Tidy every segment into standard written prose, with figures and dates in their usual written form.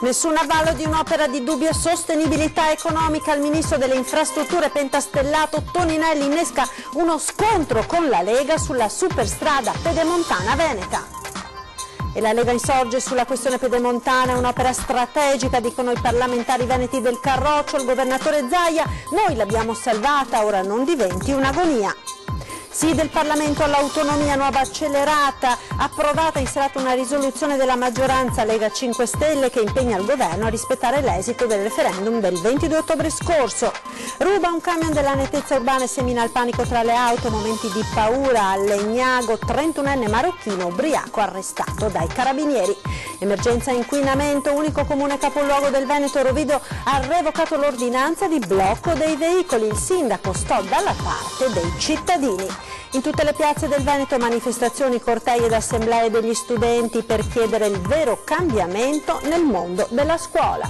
Nessun avallo di un'opera di dubbia sostenibilità economica. Il ministro delle infrastrutture pentastellato Toninelli innesca uno scontro con la Lega sulla superstrada pedemontana veneta. E la Lega insorge sulla questione pedemontana, un'opera strategica, dicono i parlamentari veneti del Carroccio, il governatore Zaia. Noi l'abbiamo salvata, ora non diventi un'agonia. Sì del Parlamento all'autonomia, nuova accelerata, approvata in serata una risoluzione della maggioranza Lega 5 Stelle che impegna il governo a rispettare l'esito del referendum del 22 ottobre scorso. Ruba un camion della nettezza urbana e semina il panico tra le auto, momenti di paura a Legnago, 31enne marocchino ubriaco arrestato dai carabinieri. Emergenza inquinamento, unico comune capoluogo del Veneto, Rovigo ha revocato l'ordinanza di blocco dei veicoli, il sindaco sto dalla parte dei cittadini. In tutte le piazze del Veneto manifestazioni, cortei ed assemblee degli studenti per chiedere il vero cambiamento nel mondo della scuola.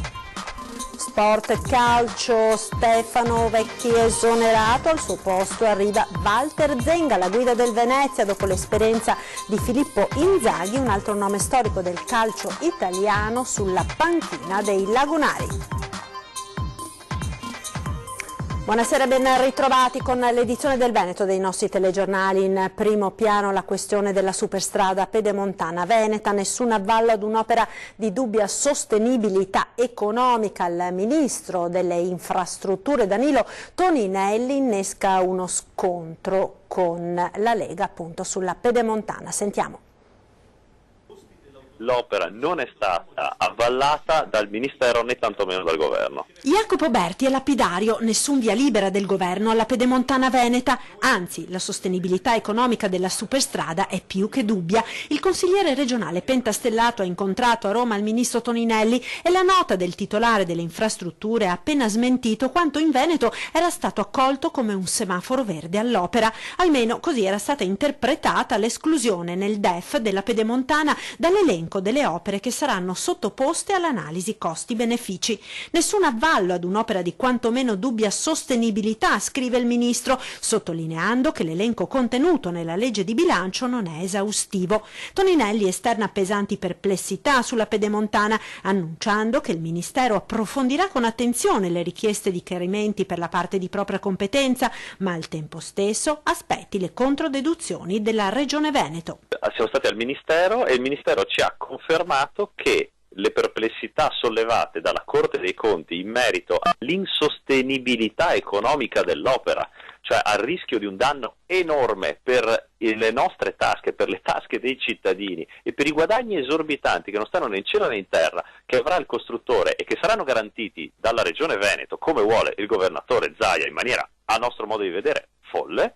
Sport e calcio, Stefano Vecchi esonerato, al suo posto arriva Walter Zenga, la guida del Venezia dopo l'esperienza di Filippo Inzaghi, un altro nome storico del calcio italiano sulla panchina dei lagunari. Buonasera, ben ritrovati con l'edizione del Veneto dei nostri telegiornali. In primo piano la questione della superstrada pedemontana veneta, nessun avallo ad un'opera di dubbia sostenibilità economica. Il ministro delle infrastrutture Danilo Toninelli innesca uno scontro con la Lega appunto sulla pedemontana. Sentiamo. L'opera non è stata avvallata dal Ministero né tantomeno dal Governo. Jacopo Berti è lapidario, nessun via libera del Governo alla pedemontana veneta, anzi la sostenibilità economica della superstrada è più che dubbia. Il consigliere regionale pentastellato ha incontrato a Roma il ministro Toninelli e la nota del titolare delle infrastrutture ha appena smentito quanto in Veneto era stato accolto come un semaforo verde all'opera. Almeno così era stata interpretata l'esclusione nel DEF della pedemontana dall'elenco delle opere che saranno sottoposte all'analisi costi-benefici. Nessun avvallo ad un'opera di quantomeno dubbia sostenibilità, scrive il ministro, sottolineando che l'elenco contenuto nella legge di bilancio non è esaustivo. Toninelli esterna pesanti perplessità sulla pedemontana, annunciando che il ministero approfondirà con attenzione le richieste di chiarimenti per la parte di propria competenza, ma al tempo stesso aspetti le controdeduzioni della Regione Veneto. Siamo stati al Ministero e il Ministero ci ha confermato che le perplessità sollevate dalla Corte dei Conti in merito all'insostenibilità economica dell'opera, cioè al rischio di un danno enorme per le nostre tasche, per le tasche dei cittadini e per i guadagni esorbitanti che non stanno né in cielo né in terra, che avrà il costruttore e che saranno garantiti dalla Regione Veneto, come vuole il governatore Zaia, in maniera, a nostro modo di vedere, folle.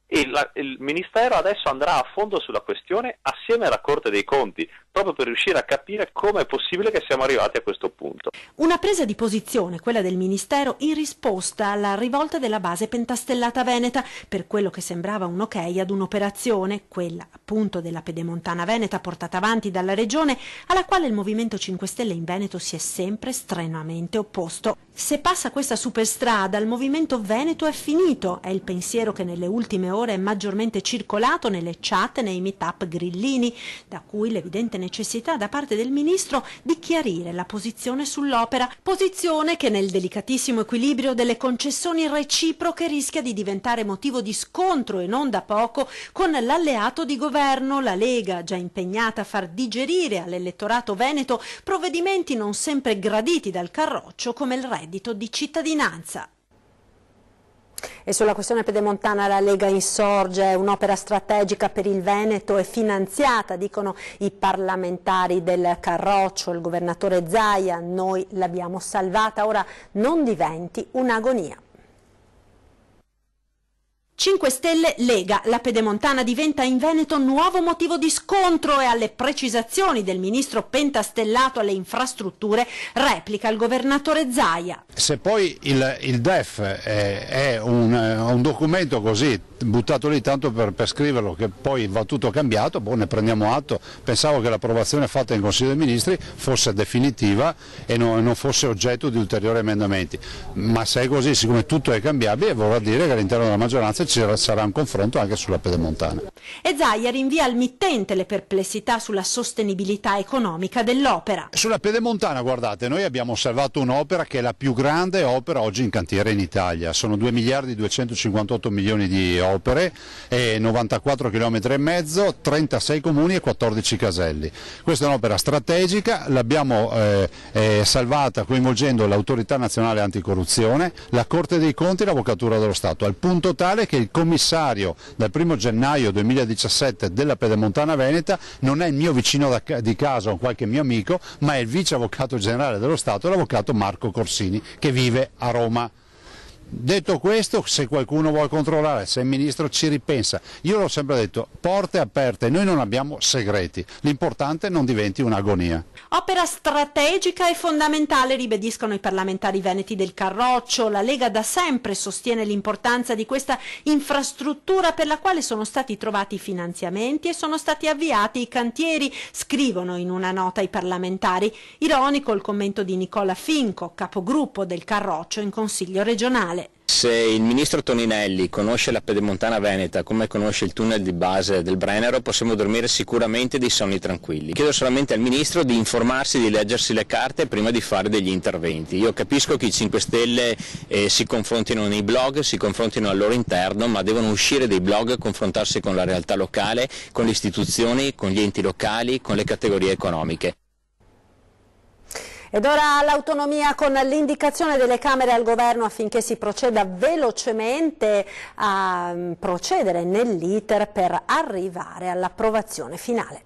Il Ministero adesso andrà a fondo sulla questione assieme alla Corte dei Conti, proprio per riuscire a capire come è possibile che siamo arrivati a questo punto. Una presa di posizione, quella del Ministero, in risposta alla rivolta della base pentastellata veneta per quello che sembrava un ok ad un'operazione, quella appunto della pedemontana veneta portata avanti dalla Regione, alla quale il Movimento 5 Stelle in Veneto si è sempre strenuamente opposto. Se passa questa superstrada, il Movimento Veneto è finito, è il pensiero che nelle ultime ore è maggiormente circolato nelle chat e nei meet-up grillini, da cui l'evidente necessità da parte del ministro di chiarire la posizione sull'opera, posizione che nel delicatissimo equilibrio delle concessioni reciproche rischia di diventare motivo di scontro e non da poco con l'alleato di governo, la Lega, già impegnata a far digerire all'elettorato veneto provvedimenti non sempre graditi dal Carroccio come il reddito di cittadinanza. E sulla questione pedemontana la Lega insorge, è un'opera strategica per il Veneto e finanziata, dicono i parlamentari del Carroccio, il governatore Zaia, noi l'abbiamo salvata, ora non diventi un'agonia. 5 Stelle Lega, la pedemontana diventa in Veneto nuovo motivo di scontro e alle precisazioni del ministro pentastellato alle infrastrutture replica il governatore Zaia. Se poi il DEF è un documento così buttato lì tanto per scriverlo, che poi va tutto cambiato, ne prendiamo atto. Pensavo che l'approvazione fatta in Consiglio dei Ministri fosse definitiva e non fosse oggetto di ulteriori emendamenti, ma se è così, siccome tutto è cambiabile, vorrà dire che all'interno della maggioranza ci sarà un confronto anche sulla pedemontana. E Zaia rinvia al mittente le perplessità sulla sostenibilità economica dell'opera. Sulla pedemontana, guardate, noi abbiamo salvato un'opera che è la più grande opera oggi in cantiere in Italia, sono 2 miliardi 258 milioni di opere, 94 km e mezzo, 36 comuni e 14 caselli. Questa è un'opera strategica, l'abbiamo salvata coinvolgendo l'autorità nazionale anticorruzione, la Corte dei Conti e l'Avvocatura dello Stato, al punto tale che il commissario dal 1 gennaio 2017 della pedemontana veneta non è il mio vicino di casa o qualche mio amico, ma è il vice avvocato generale dello Stato, l'avvocato Marco Corsini, che vive a Roma. Detto questo, se qualcuno vuole controllare, se il Ministro ci ripensa, io l'ho sempre detto, porte aperte, noi non abbiamo segreti, l'importante non diventi un'agonia. Opera strategica e fondamentale, ribadiscono i parlamentari veneti del Carroccio. La Lega da sempre sostiene l'importanza di questa infrastruttura per la quale sono stati trovati finanziamenti e sono stati avviati i cantieri, scrivono in una nota i parlamentari. Ironico il commento di Nicola Finco, capogruppo del Carroccio in Consiglio regionale. Se il ministro Toninelli conosce la pedemontana veneta come conosce il tunnel di base del Brennero, possiamo dormire sicuramente dei sonni tranquilli. Chiedo solamente al ministro di informarsi, di leggersi le carte prima di fare degli interventi. Io capisco che i 5 Stelle si confrontino nei blog, si confrontino al loro interno, ma devono uscire dai blog, confrontarsi con la realtà locale, con le istituzioni, con gli enti locali, con le categorie economiche. Ed ora l'autonomia con l'indicazione delle Camere al Governo affinché si proceda velocemente a procedere nell'iter per arrivare all'approvazione finale.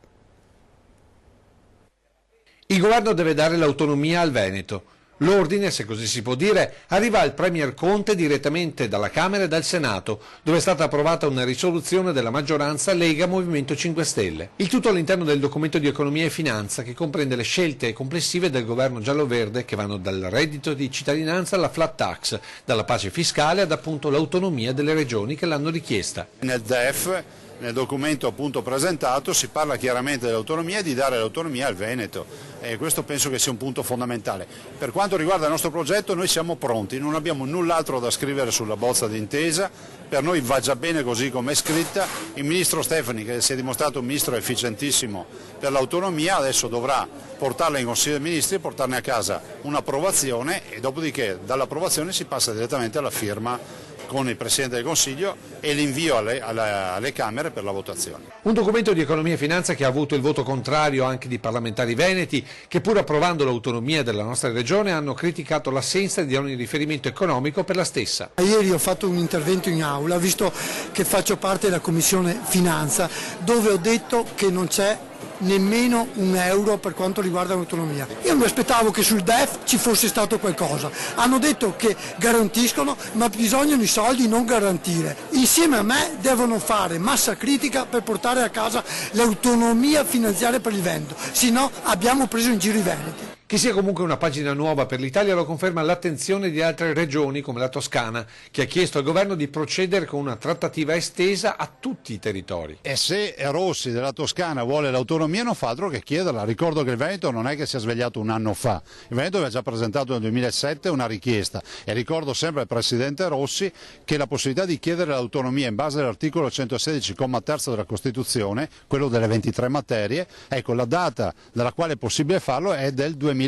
Il Governo deve dare l'autonomia al Veneto. L'ordine, se così si può dire, arriva al Premier Conte direttamente dalla Camera e dal Senato, dove è stata approvata una risoluzione della maggioranza Lega Movimento 5 Stelle. Il tutto all'interno del documento di economia e finanza che comprende le scelte complessive del governo giallo-verde che vanno dal reddito di cittadinanza alla flat tax, dalla pace fiscale ad appunto l'autonomia delle regioni che l'hanno richiesta. Nel DEF, nel documento appunto presentato, si parla chiaramente dell'autonomia e di dare l'autonomia al Veneto. E questo penso che sia un punto fondamentale. Per quanto riguarda il nostro progetto, noi siamo pronti, non abbiamo null'altro da scrivere sulla bozza d'intesa, per noi va già bene così come è scritta. Il ministro Stefani, che si è dimostrato un ministro efficientissimo per l'autonomia, adesso dovrà portarla in Consiglio dei Ministri, portarne a casa un'approvazione e dopodiché dall'approvazione si passa direttamente alla firma con il Presidente del Consiglio e l'invio alle Camere per la votazione. Un documento di economia e finanza che ha avuto il voto contrario anche di parlamentari veneti che, pur approvando l'autonomia della nostra regione, hanno criticato l'assenza di ogni riferimento economico per la stessa. Ieri ho fatto un intervento in aula, visto che faccio parte della Commissione Finanza, dove ho detto che non c'è nemmeno un euro per quanto riguarda l'autonomia. Io mi aspettavo che sul DEF ci fosse stato qualcosa. Hanno detto che garantiscono, ma bisognano i soldi, non garantire. Insieme a me devono fare massa critica per portare a casa l'autonomia finanziaria per il Veneto, se no abbiamo preso in giro i veneti. Che sia comunque una pagina nuova per l'Italia lo conferma l'attenzione di altre regioni come la Toscana, che ha chiesto al governo di procedere con una trattativa estesa a tutti i territori. E se Rossi della Toscana vuole l'autonomia non fa altro che chiederla. Ricordo che il Veneto non è che si è svegliato un anno fa, il Veneto aveva già presentato nel 2007 una richiesta e ricordo sempre al Presidente Rossi che la possibilità di chiedere l'autonomia in base all'articolo 116, comma terzo della Costituzione, quello delle 23 materie, ecco la data dalla quale è possibile farlo è del 2001,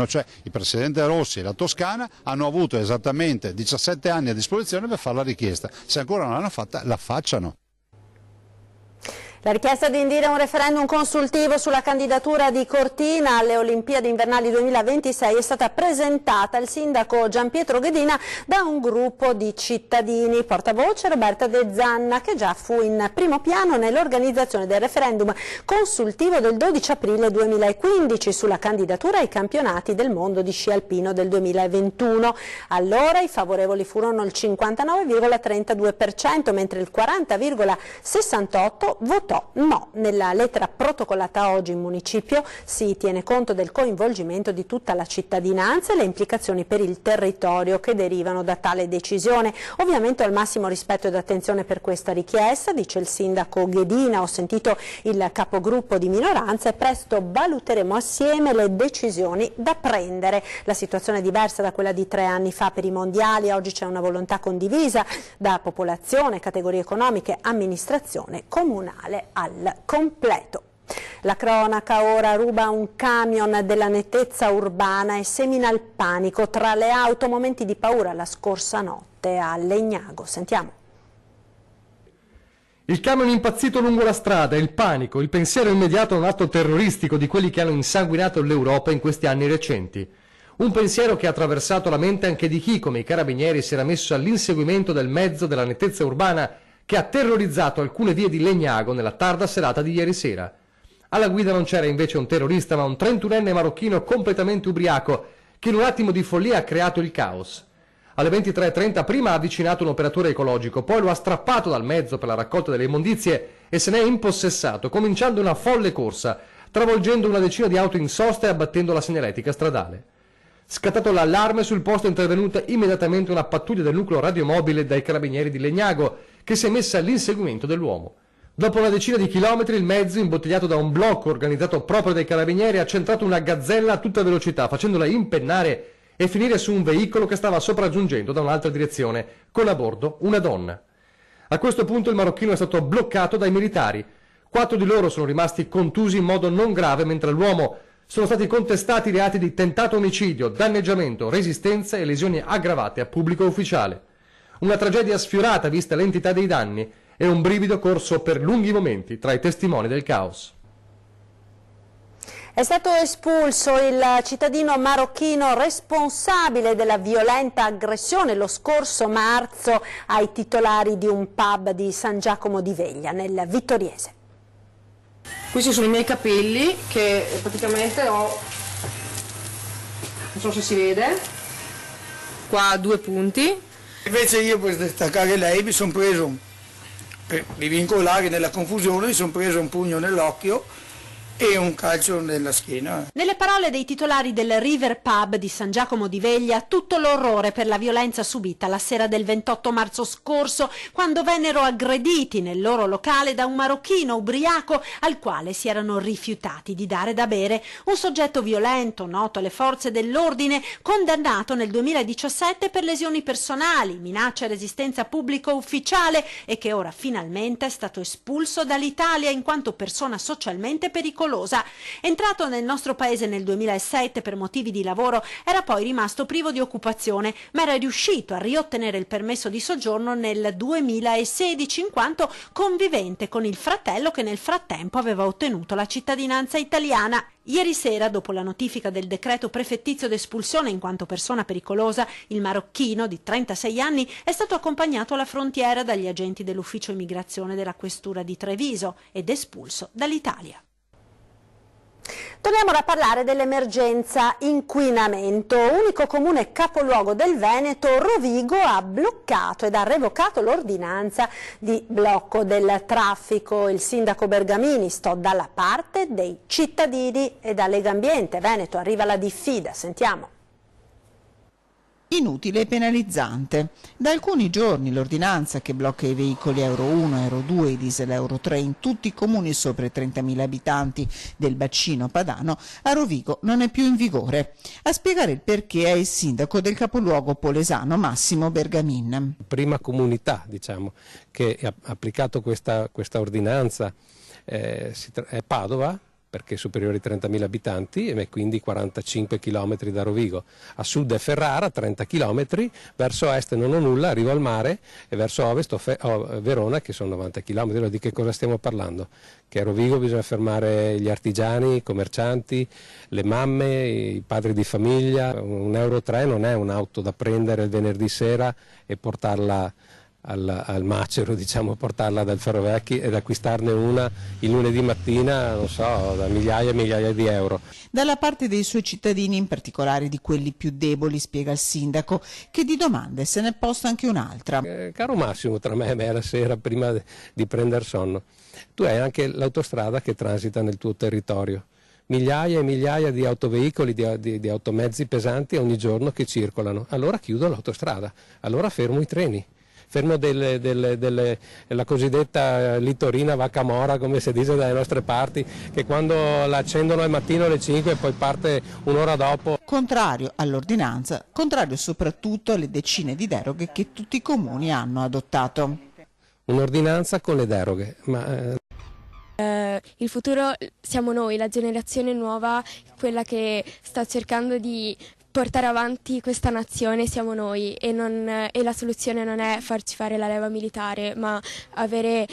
cioè il Presidente Rossi e la Toscana hanno avuto esattamente 17 anni a disposizione per fare la richiesta, se ancora non l'hanno fatta la facciano. La richiesta di indire un referendum consultivo sulla candidatura di Cortina alle Olimpiadi invernali 2026 è stata presentata al sindaco Gianpietro Ghedina da un gruppo di cittadini. Portavoce Roberta De Zanna, che già fu in primo piano nell'organizzazione del referendum consultivo del 12 aprile 2015 sulla candidatura ai campionati del mondo di sci alpino del 2021. Allora i favorevoli furono il 59,32%, mentre il 40,68% votò rifiutò. No, nella lettera protocollata oggi in municipio si tiene conto del coinvolgimento di tutta la cittadinanza e le implicazioni per il territorio che derivano da tale decisione. Ovviamente ho il massimo rispetto ed attenzione per questa richiesta, dice il sindaco Ghedina. Ho sentito il capogruppo di minoranza e presto valuteremo assieme le decisioni da prendere. La situazione è diversa da quella di 3 anni fa per i mondiali, oggi c'è una volontà condivisa da popolazione, categorie economiche, amministrazione comunale al completo. La cronaca ora: ruba un camion della nettezza urbana e semina il panico tra le auto, momenti di paura la scorsa notte a Legnago. Sentiamo. Il camion impazzito lungo la strada, il panico, il pensiero immediato a un atto terroristico di quelli che hanno insanguinato l'Europa in questi anni recenti. Un pensiero che ha attraversato la mente anche di chi, come i carabinieri, si era messo all'inseguimento del mezzo della nettezza urbana che ha terrorizzato alcune vie di Legnago nella tarda serata di ieri sera. Alla guida non c'era invece un terrorista, ma un 31enne marocchino completamente ubriaco che in un attimo di follia ha creato il caos. Alle 23:30 prima ha avvicinato un operatore ecologico, poi lo ha strappato dal mezzo per la raccolta delle immondizie e se ne è impossessato, cominciando una folle corsa, travolgendo una decina di auto in sosta e abbattendo la segnaletica stradale. Scattato l'allarme, sul posto è intervenuta immediatamente una pattuglia del nucleo radiomobile dai carabinieri di Legnago, che si è messa all'inseguimento dell'uomo. Dopo una decina di chilometri il mezzo, imbottigliato da un blocco organizzato proprio dai carabinieri, ha centrato una gazzella a tutta velocità, facendola impennare e finire su un veicolo che stava sopraggiungendo da un'altra direzione, con a bordo una donna. A questo punto il marocchino è stato bloccato dai militari. 4 di loro sono rimasti contusi in modo non grave, mentre all'uomo sono stati contestati reati di tentato omicidio, danneggiamento, resistenza e lesioni aggravate a pubblico ufficiale. Una tragedia sfiorata vista l'entità dei danni e un brivido corso per lunghi momenti tra i testimoni del caos. È stato espulso il cittadino marocchino responsabile della violenta aggressione lo scorso marzo ai titolari di un pub di San Giacomo di Veglia, nel Vittoriese. Questi sono i miei capelli che praticamente ho, non so se si vede, qua 2 punti. Invece io per staccare lei mi sono preso, per rivincolare nella confusione, mi sono preso un pugno nell'occhio e un calcio nella schiena. Nelle parole dei titolari del River Pub di San Giacomo di Veglia, tutto l'orrore per la violenza subita la sera del 28 marzo scorso, quando vennero aggrediti nel loro locale da un marocchino ubriaco al quale si erano rifiutati di dare da bere. Un soggetto violento, noto alle forze dell'ordine, condannato nel 2017 per lesioni personali, minaccia e resistenza pubblico ufficiale e che ora finalmente è stato espulso dall'Italia in quanto persona socialmente pericolosa. Entrato nel nostro paese nel 2007 per motivi di lavoro, era poi rimasto privo di occupazione, ma era riuscito a riottenere il permesso di soggiorno nel 2016 in quanto convivente con il fratello che nel frattempo aveva ottenuto la cittadinanza italiana. Ieri sera, dopo la notifica del decreto prefettizio d'espulsione in quanto persona pericolosa, il marocchino di 36 anni è stato accompagnato alla frontiera dagli agenti dell'ufficio immigrazione della questura di Treviso ed espulso dall'Italia. Torniamo a parlare dell'emergenza inquinamento. Unico comune capoluogo del Veneto, Rovigo ha bloccato ed ha revocato l'ordinanza di blocco del traffico. Il sindaco Bergamini: sto dalla parte dei cittadini, e da Legambiente Veneto arriva la diffida. Sentiamo. Inutile e penalizzante. Da alcuni giorni l'ordinanza che blocca i veicoli Euro 1, Euro 2 e diesel Euro 3 in tutti i comuni sopra i 30.000 abitanti del bacino padano a Rovigo non è più in vigore. A spiegare il perché è il sindaco del capoluogo polesano Massimo Bergamin. Prima comunità, diciamo, che ha applicato questa ordinanza è Padova, perché è superiore ai 30.000 abitanti e quindi 45 km da Rovigo. A sud è Ferrara, 30 km, verso est non ho nulla, arrivo al mare, e verso ovest ho Verona, che sono 90 km. Allora di che cosa stiamo parlando? Che a Rovigo bisogna fermare gli artigiani, i commercianti, le mamme, i padri di famiglia. Un Euro 3 non è un'auto da prendere il venerdì sera e portarla al macero, diciamo, portarla dal Ferrovecchi ed acquistarne una il lunedì mattina, non so, da migliaia e migliaia di euro. Dalla parte dei suoi cittadini, in particolare di quelli più deboli, spiega il sindaco, che di domande se ne è posta anche un'altra. Caro Massimo, tra me e me la sera prima di prendere sonno, tu hai anche l'autostrada che transita nel tuo territorio. Migliaia e migliaia di autoveicoli, di automezzi pesanti ogni giorno che circolano. Allora chiudo l'autostrada, allora fermo i treni, fermo la cosiddetta littorina vacca mora, come si dice dalle nostre parti, che quando la accendono al mattino alle 5 e poi parte un'ora dopo. Contrario all'ordinanza, contrario soprattutto alle decine di deroghe che tutti i comuni hanno adottato. Un'ordinanza con le deroghe, ma... Il futuro siamo noi, la generazione nuova, quella che sta cercando di portare avanti questa nazione, siamo noi, e la soluzione non è farci fare la leva militare, ma avere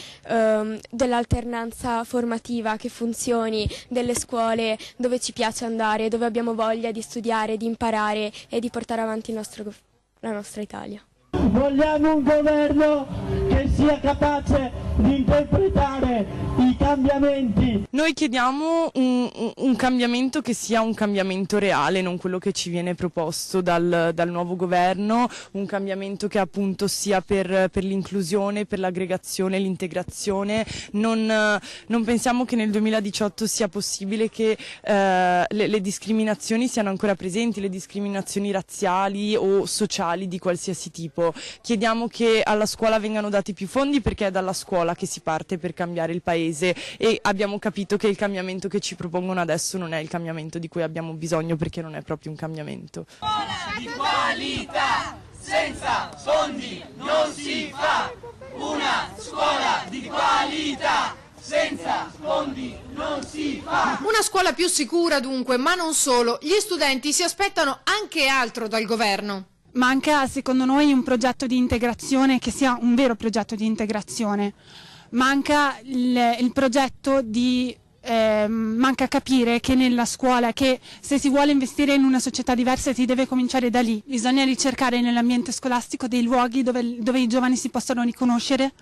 dell'alternanza formativa che funzioni, delle scuole dove ci piace andare, dove abbiamo voglia di studiare, di imparare e di portare avanti la nostra Italia. Vogliamo un governo che sia capace di interpretare i cambiamenti. Noi chiediamo un cambiamento che sia un cambiamento reale, non quello che ci viene proposto dal nuovo governo, un cambiamento che appunto sia per l'inclusione, per l'aggregazione, l'integrazione. Non pensiamo che nel 2018 sia possibile che le discriminazioni siano ancora presenti, le discriminazioni razziali o sociali di qualsiasi tipo. Chiediamo che alla scuola vengano dati più fondi, perché è dalla scuola che si parte per cambiare il paese, e abbiamo capito che il cambiamento che ci propongono adesso non è il cambiamento di cui abbiamo bisogno, perché non è proprio un cambiamento. Scuola di qualità, senza fondi non si fa. Una scuola di qualità, senza fondi non si fa. Una scuola più sicura dunque, ma non solo. Gli studenti si aspettano anche altro dal governo. Manca secondo noi un progetto di integrazione che sia un vero progetto di integrazione. Manca il progetto di manca capire che nella scuola, che se si vuole investire in una società diversa si deve cominciare da lì. Bisogna ricercare nell'ambiente scolastico dei luoghi dove i giovani si possano riconoscere,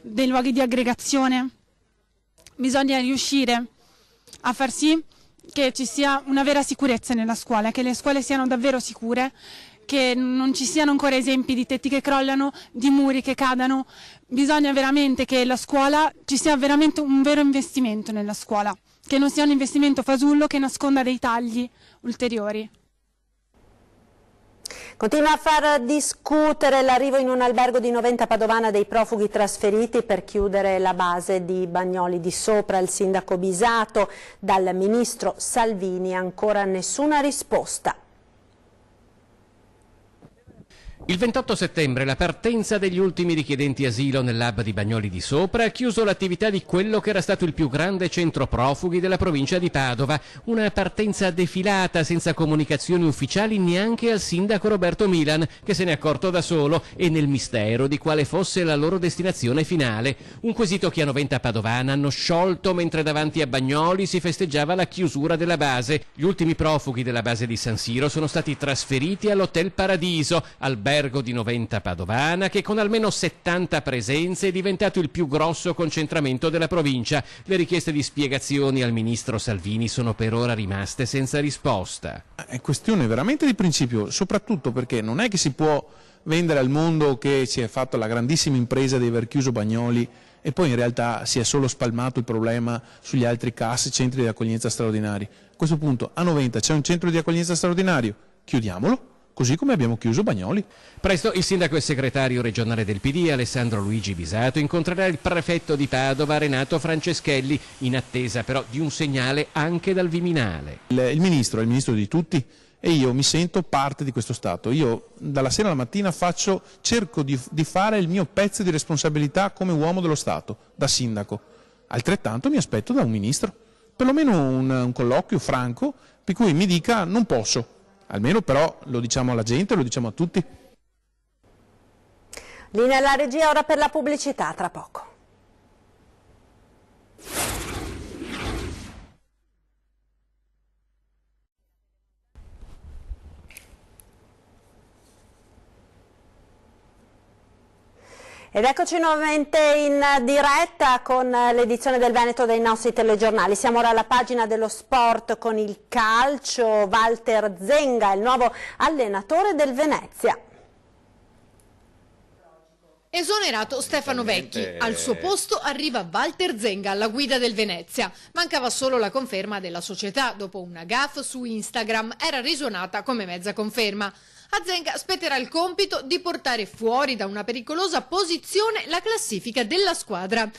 dei luoghi di aggregazione. Bisogna riuscire a far sì che ci sia una vera sicurezza nella scuola, che le scuole siano davvero sicure, che non ci siano ancora esempi di tetti che crollano, di muri che cadano. Bisogna veramente che la scuola, ci sia veramente un vero investimento nella scuola, che non sia un investimento fasullo che nasconda dei tagli ulteriori. Continua a far discutere l'arrivo in un albergo di Noventa Padovana dei profughi trasferiti per chiudere la base di Bagnoli di Sopra. Il sindaco Bisato, dal ministro Salvini ancora nessuna risposta. Il 28 settembre la partenza degli ultimi richiedenti asilo nell'hub di Bagnoli di Sopra ha chiuso l'attività di quello che era stato il più grande centro profughi della provincia di Padova. Una partenza defilata senza comunicazioni ufficiali neanche al sindaco Roberto Milan, che se ne è accorto da solo e nel mistero di quale fosse la loro destinazione finale. Un quesito che a Noventa Padovana hanno sciolto mentre davanti a Bagnoli si festeggiava la chiusura della base. Gli ultimi profughi della base di San Siro sono stati trasferiti all'Hotel Paradiso, albergo di Noventa Padovana, che con almeno 70 presenze è diventato il più grosso concentramento della provincia. Le richieste di spiegazioni al ministro Salvini sono per ora rimaste senza risposta. È questione veramente di principio, soprattutto perché non è che si può vendere al mondo che si è fatta la grandissima impresa di aver chiuso Bagnoli e poi in realtà si è solo spalmato il problema sugli altri CAS, centri di accoglienza straordinari. A questo punto a Noventa c'è un centro di accoglienza straordinario, chiudiamolo. Così come abbiamo chiuso Bagnoli. Presto il sindaco e segretario regionale del PD, Alessandro Luigi Bisato, incontrerà il prefetto di Padova, Renato Franceschelli, in attesa però di un segnale anche dal Viminale. Il ministro è il ministro di tutti e io mi sento parte di questo Stato. Io dalla sera alla mattina cerco di fare il mio pezzo di responsabilità come uomo dello Stato, da sindaco. Altrettanto mi aspetto da un ministro, perlomeno un colloquio franco per cui mi dica non posso. Almeno però lo diciamo alla gente, lo diciamo a tutti. Linea alla regia, ora per la pubblicità, tra poco. Ed eccoci nuovamente in diretta con l'edizione del Veneto dei nostri telegiornali. Siamo ora alla pagina dello sport con il calcio. Walter Zenga, il nuovo allenatore del Venezia. Esonerato Stefano Vecchi, al suo posto arriva Walter Zenga alla guida del Venezia. Mancava solo la conferma della società, dopo una gaffe su Instagram era risuonata come mezza conferma. A Zenga spetterà il compito di portare fuori da una pericolosa posizione la classifica della squadra.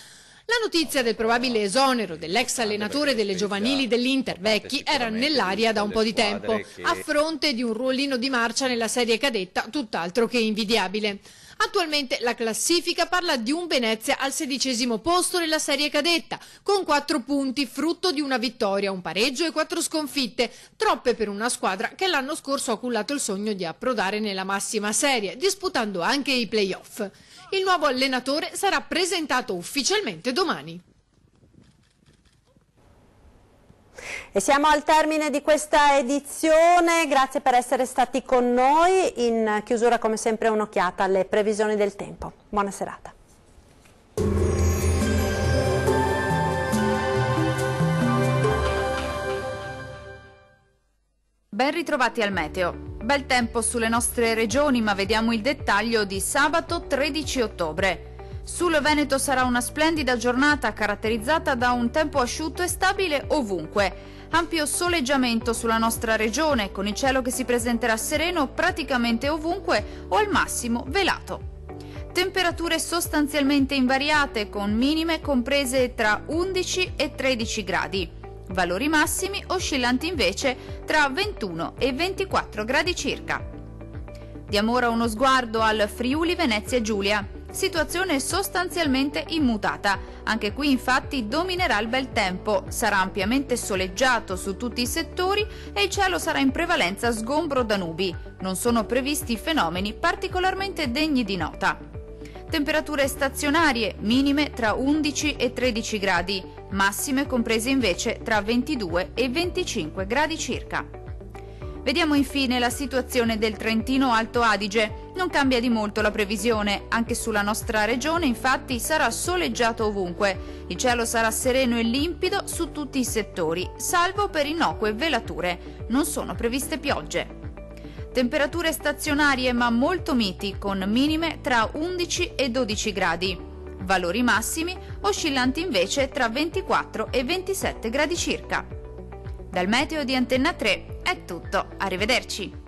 La notizia del probabile esonero dell'ex allenatore delle giovanili dell'Inter Vecchi era nell'aria da un po' di tempo, a fronte di un ruolino di marcia nella serie cadetta tutt'altro che invidiabile. Attualmente la classifica parla di un Venezia al 16° posto nella serie cadetta, con 4 punti, frutto di una vittoria, un pareggio e 4 sconfitte, troppe per una squadra che l'anno scorso ha cullato il sogno di approdare nella massima serie, disputando anche i play-off. Il nuovo allenatore sarà presentato ufficialmente domani. E siamo al termine di questa edizione, grazie per essere stati con noi. In chiusura come sempre un'occhiata alle previsioni del tempo. Buona serata. Ben ritrovati al meteo. Bel tempo sulle nostre regioni, ma vediamo il dettaglio di sabato 13 ottobre. Sul Veneto sarà una splendida giornata caratterizzata da un tempo asciutto e stabile ovunque. Ampio soleggiamento sulla nostra regione, con il cielo che si presenterà sereno praticamente ovunque o al massimo velato. Temperature sostanzialmente invariate, con minime comprese tra 11 e 13 gradi. Valori massimi oscillanti invece tra 21 e 24 gradi circa. Diamo ora uno sguardo al Friuli Venezia Giulia. Situazione sostanzialmente immutata. Anche qui infatti dominerà il bel tempo, sarà ampiamente soleggiato su tutti i settori e il cielo sarà in prevalenza sgombro da nubi. Non sono previsti fenomeni particolarmente degni di nota. Temperature stazionarie, minime tra 11 e 13 gradi, massime comprese invece tra 22 e 25 gradi circa. Vediamo infine la situazione del Trentino Alto Adige. Non cambia di molto la previsione, anche sulla nostra regione infatti sarà soleggiato ovunque. Il cielo sarà sereno e limpido su tutti i settori, salvo per innocue velature. Non sono previste piogge. Temperature stazionarie ma molto miti, con minime tra 11 e 12 gradi. Valori massimi oscillanti invece tra 24 e 27 gradi circa. Dal meteo di Antenna 3 è tutto, arrivederci!